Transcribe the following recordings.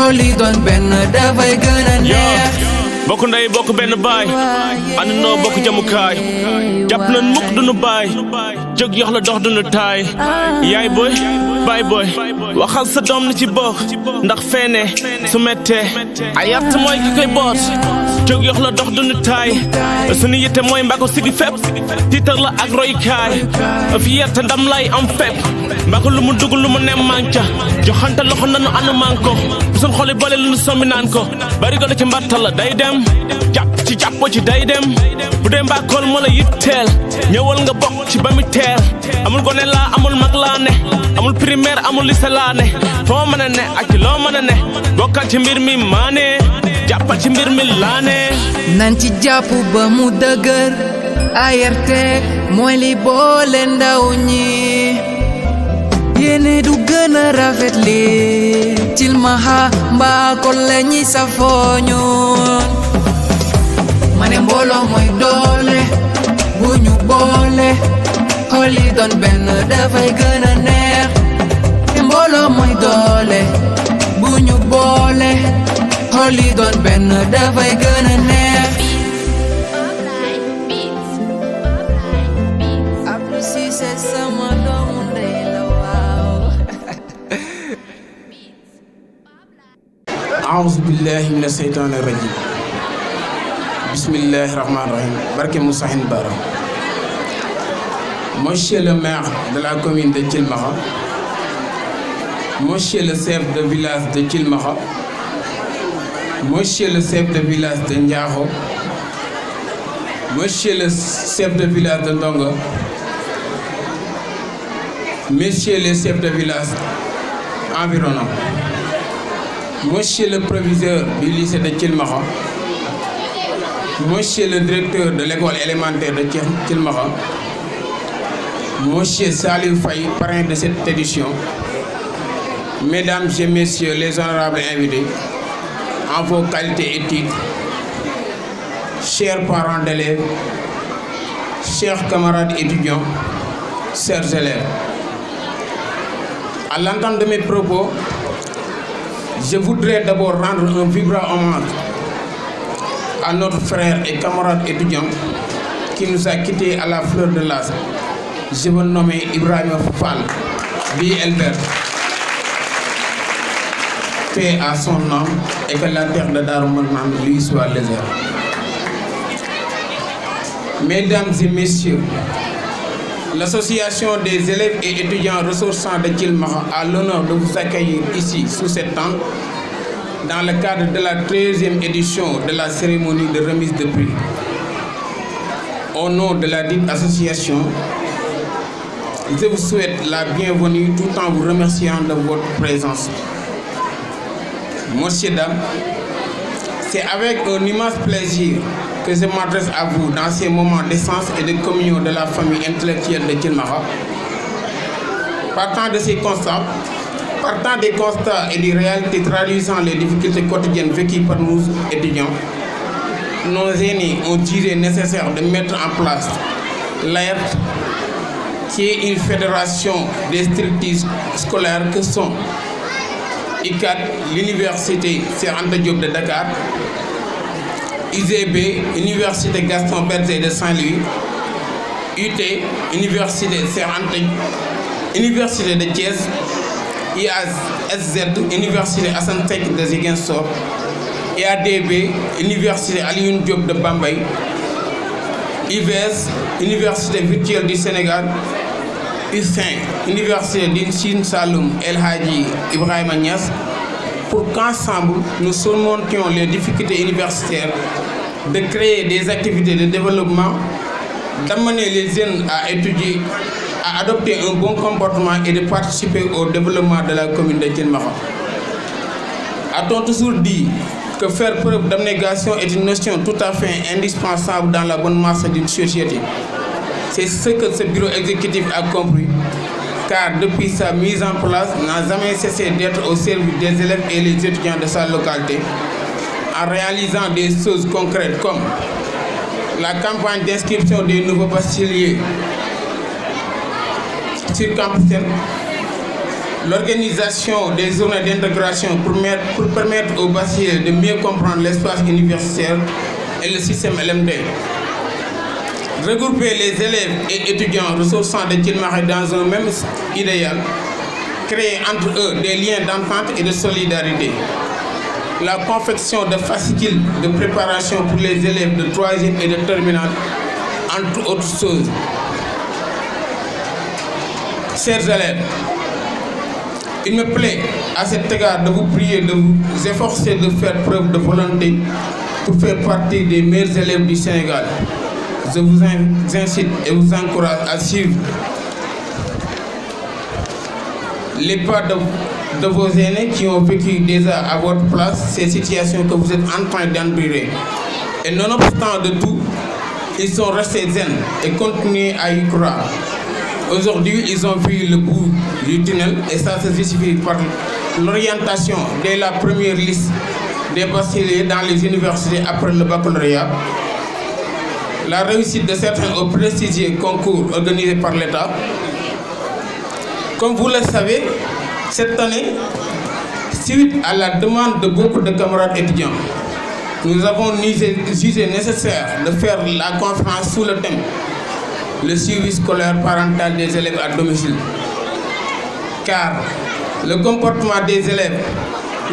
xol yi doon benn dafay gën a neex. bokk ndey bokk benn baay àndandoo bokk jamukaay jàpp nañ mukk duñu baay jóg yox la dox duñu taay yaay boy baay boy waxal sa doom na ci bokk ndax feene su mettee ayat mooy ki koy boot jóg yox la dox duñu taay suñu yitte mooy mbako sigi fépp tiitar la ak roykaay fi yetta ndam lay am fépp mbako lu mu dugg lu mu nem manca joxante loxo nanu anu man ko suñ xoli boole lu nu sombi naan ko bari golo ci mbartal la day dem jàpp ci jàppo ci day dem bu dee mbaakool moo la yitteel ñëwal nga bokk ci ba mi teel amul gone laa amul mag laa ne amul primaire amul lycée laa ne foo mën a ne ak ci loo mën a ne bokkal ci mbir mi maane jàppal ci mbir mi laa ne nan ci jàpp ba mu dëgër ART mooy li boole ndaw ñi yéene du gën a rafet li Cilmaxa Mbakol la ñi safoo ñun ma ne mbooloo mooy doole bu ñu boole xol yi doon benn dafay gën a neex mbooloo mooy doole bu ñu boole xol yi doon benn dafay gën a neex. Abdou Cissé sama doomu ndey la waaw. A'uuzu billahi mina seytaani rajim. Bismillahi rahmani rahim. Barke Moussahin Bara. Monsieur le maire de la commune de Cilmaxa, monsieur le chef de village de Cilmaxa, monsieur le chef de village de Ndiakho, monsieur le chef de village de Ndongo, monsieur le chef de village environnant, monsieur le proviseur du lycée de Cilmaxa, monsieur le directeur de l'école élémentaire de Cilmaxa, monsieur Salif Faye, parrain de cette édition, mesdames et messieurs les honorables invités, en vos qualités et titres, chers parents d'élèves, chers camarades étudiants, chers élèves. À l'entame de mes propos, je voudrais d'abord rendre un vibrant hommage à notre frère et camarade étudiant qui nous a quittés à la fleur de l'âge. Je veux nommer Ibrahima Fall, dit Elbert. Paix à son âme et que la terre de Darou Marnane lui soit légère. Mesdames et messieurs, l'association des élèves et étudiants ressortissants de Cilmaxa a l'honneur de vous accueillir ici sous cette tente dans le cadre de la 13e édition de la cérémonie de remise de prix. Au nom de la dite association, je vous souhaite la bienvenue tout en vous remerciant de votre présence. Messieurs, dames, c'est avec un immense plaisir que je m'adresse à vous dans ces moments d'essence et de communion de la famille intellectuelle de Cilmaxa. Partant des constats et des réalités traduisant les difficultés quotidiennes vécues par nos étudiants, nos aînés ont jugé nécessaire de mettre en place l'AERT, qui est une fédération des structures scolaires que sont ICAD, l'Université Cheikh Anta Diop de Dakar, UGB, Université Gaston Berger de Saint-Louis, UT, Université Cheikh Anta, Université de Thiès, IASZ, Université Assane Seck de Ziguinchor, IADB, Université Alioune Diop de Bambey, UVS, Université virtuelle du Sénégal, USSIN, Université du Sine Saloum El Hadji Ibrahima Niass, pour qu'ensemble nous surmontions les difficultés universitaires, de créer des activités de développement, d'amener les jeunes à étudier, à adopter un bon comportement et de participer au développement de la commune de Cilmaxa. A-t-on toujours dit que faire preuve d'abnégation est une notion tout à fait indispensable dans la bonne marche d'une société? C'est ce que ce bureau exécutif a compris, car depuis sa mise en place, n'a jamais cessé d'être au service des élèves et les étudiants de sa localité, en réalisant des choses concrètes comme la campagne d'inscription des nouveaux bacheliers sur campus, l'organisation des journées d'intégration pour permettre aux bacheliers de mieux comprendre l'espace universitaire et le système LMD. Regrouper les élèves et étudiants ressortissants de Thilmakha dans un même idéal, créer entre eux des liens d'entente et de solidarité. La confection de fascicules de préparation pour les élèves de 3e et de terminale, entre autres choses. Chers élèves, il me plaît à cet égard de vous prier de vous efforcer de faire preuve de volonté pour faire partie des meilleurs élèves du Sénégal. Je vous incite et vous encourage à suivre les pas de vos aînés qui ont vécu déjà à votre place ces situations que vous êtes en train d'endurer. Et nonobstant de tout, ils sont restés zen et continuent à y croire. Aujourd'hui, ils ont vu le bout du tunnel et ça se justifie par l'orientation dès la première liste des bacheliers dans les universités après le baccalauréat, la réussite de certains au prestigieux concours organisés par l'État. Comme vous le savez, cette année, suite à la demande de beaucoup de camarades étudiants, nous avons jugé nécessaire de faire la conférence sous le thème « Le suivi scolaire parental des élèves à domicile ». Car le comportement des élèves,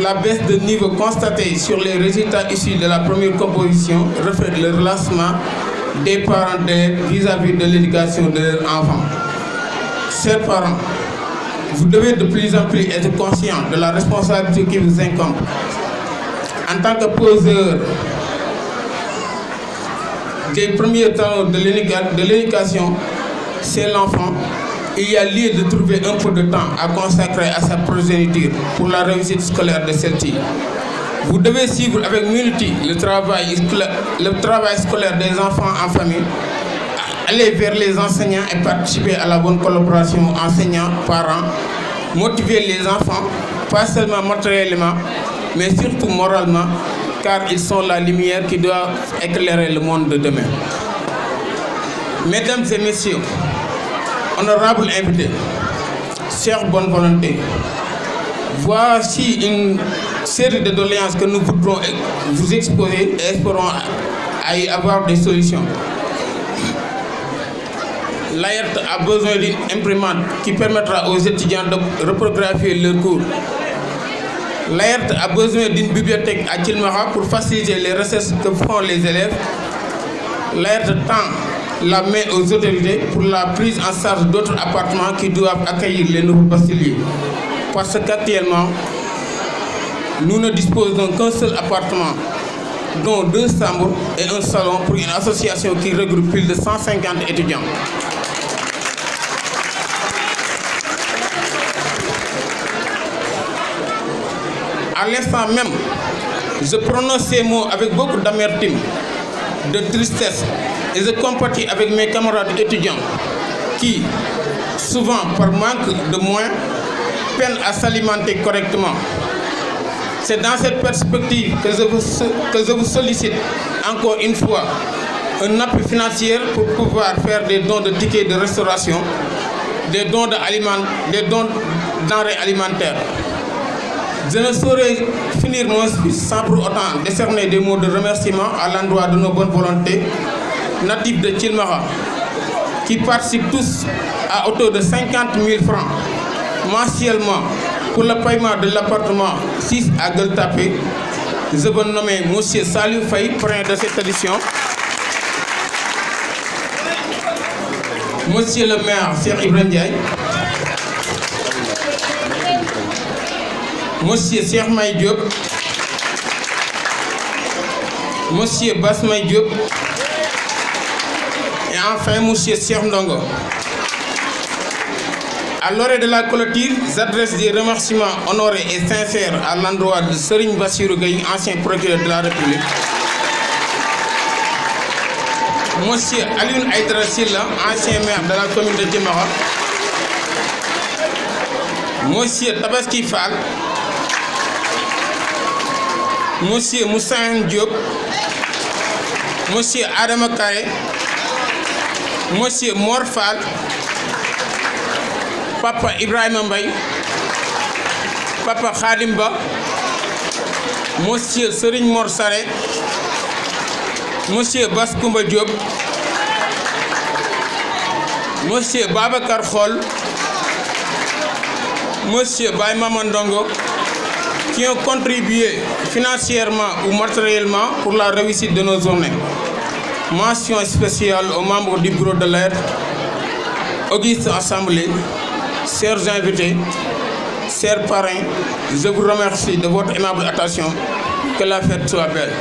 la baisse de niveau constatée sur les résultats issus de la première composition reflète le relâchement des parents vis-à-vis de l'éducation de leurs enfants. Chers parents, vous devez de plus en plus être conscients de la responsabilité qui vous incombe. En tant que poseur des premiers temps de l'éducation, c'est l'enfant, il y a lieu de trouver un peu de temps à consacrer à sa progéniture pour la réussite scolaire de celle-ci. Vous devez suivre avec minutie le travail scolaire des enfants en famille, aller vers les enseignants et participer à la bonne collaboration enseignants-parents, motiver les enfants, pas seulement matériellement, mais surtout moralement, car ils sont la lumière qui doit éclairer le monde de demain. Mesdames et messieurs, honorables invités, chers bonne volonté, voici une série de doléances que nous voudrons vous exposer et espérons à y avoir des solutions. L'AERT a besoin d'une imprimante qui permettra aux étudiants de reprographier leurs cours. L'AERT a besoin d'une bibliothèque à Thilmakha pour faciliter les recherches que font les élèves. L'AERT tend la main aux autorités pour la prise en charge d'autres appartements qui doivent accueillir les nouveaux bacheliers. Parce qu'actuellement, nous ne disposons qu'un seul appartement, dont 2 chambres et un salon pour une association qui regroupe plus de 150 étudiants. À l'instant même, je prononce ces mots avec beaucoup d'amertume, de tristesse, et je compatis avec mes camarades étudiants qui, souvent par manque de moyens, peinent à s'alimenter correctement. C'est dans cette perspective que je vous sollicite encore une fois un appui financier pour pouvoir faire des dons de tickets de restauration, des dons denrées alimentaires. Je ne saurais finir mon speech sans pour autant décerner des mots de remerciement à l'endroit de nos bonnes volontés natifs de Thilmakha, qui participent tous à hauteur de 50 000 francs mensuellement pour le paiement de l'appartement 6 à Gueule-Tapée. Je veux nommer M. Salou Faye, parrain de cette édition, Monsieur le maire Cheikh Ibrahima Ndiaye, Monsieur Cheikh May Diop, Monsieur Bass May Diop et enfin Monsieur Cheikh Ndongo. À l'orée de la clôture, j'adresse des remerciements honorés et sincères à l'endroit de Serigne Bassirou Gueye, ancien procureur de la République, Monsieur Alioune Aïdara Sylla, ancien maire de la commune de Thilmakha, Monsieur Tabaski Fall, Monsieur Moussaïn Diop, Monsieur Adama Kare, Monsieur Mor Fall, Papa Ibrahima Mbaye, Papa Khadim Ba, Monsieur Serigne Mor Saré, Monsieur Baskoumba Diop, Monsieur Babacar Khol, Monsieur Baye Mamandongo, qui ont contribué financièrement ou matériellement pour la réussite de nos journées. Mention spéciale aux membres du bureau de l'aide, Auguste Assemblée, chers invités, chers parrains, je vous remercie de votre aimable attention. Que la fête soit belle.